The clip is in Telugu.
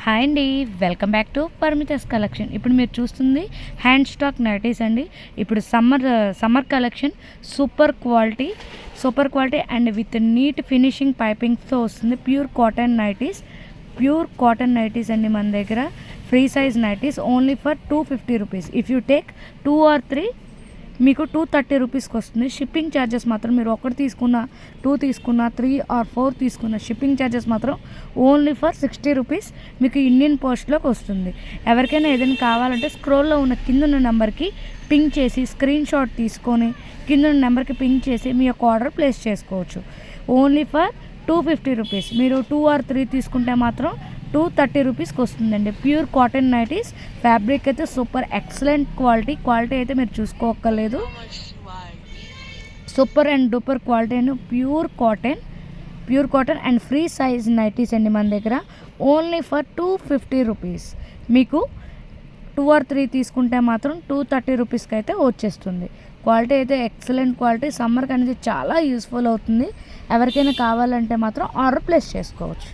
హాయ్ అండి, welcome back to Parmita's collection. ఇప్పుడు మీరు చూస్తుంది హ్యాండ్ స్టాక్ నైటీస్ అండి. ఇప్పుడు summer collection super quality and with neat finishing పైపింగ్స్తో వస్తుంది. ప్యూర్ కాటన్ నైటీస్ అండి. మన దగ్గర free size nighties only for 250 rupees. If you take 2 or 3 మీకు 230 రూపీస్కి వస్తుంది. షిప్పింగ్ ఛార్జెస్ మాత్రం మీరు 1 తీసుకున్నా, 2 తీసుకున్నా, 3 or 4 తీసుకున్న షిప్పింగ్ ఛార్జెస్ మాత్రం ఓన్లీ ఫర్ 60 రూపీస్ మీకు ఇండియన్ పోస్ట్లోకి వస్తుంది. ఎవరికైనా ఏదైనా కావాలంటే స్క్రోల్లో ఉన్న కింద ఉన్న నెంబర్కి పింక్ చేసి స్క్రీన్ షాట్ తీసుకొని కింద ఉన్న నెంబర్కి పింక్ చేసి మీ యొక్క ఆర్డర్ ప్లేస్ చేసుకోవచ్చు. Only for 250 rupees. మీరు 2 or 3 తీసుకుంటే మాత్రం 230 రూపీస్కి వస్తుందండి. Pure cotton nighties. ఫ్యాబ్రిక్ అయితే సూపర్ ఎక్సలెంట్ క్వాలిటీ అయితే మీరు చూసుకోక్కర్లేదు. సూపర్ అండ్ డూపర్ క్వాలిటీ అండి. Pure cotton and free size nighties అండి మన దగ్గర. Only for 250 rupees. మీకు 2 or 3 తీసుకుంటే మాత్రం 230 రూపీస్కి అయితే వచ్చేస్తుంది. క్వాలిటీ అయితే ఎక్సలెంట్ క్వాలిటీ. సమ్మర్కి అనేది చాలా యూస్ఫుల్ అవుతుంది. ఎవరికైనా కావాలంటే మాత్రం ఆర్డర్ ప్లేస్ చేసుకోవచ్చు.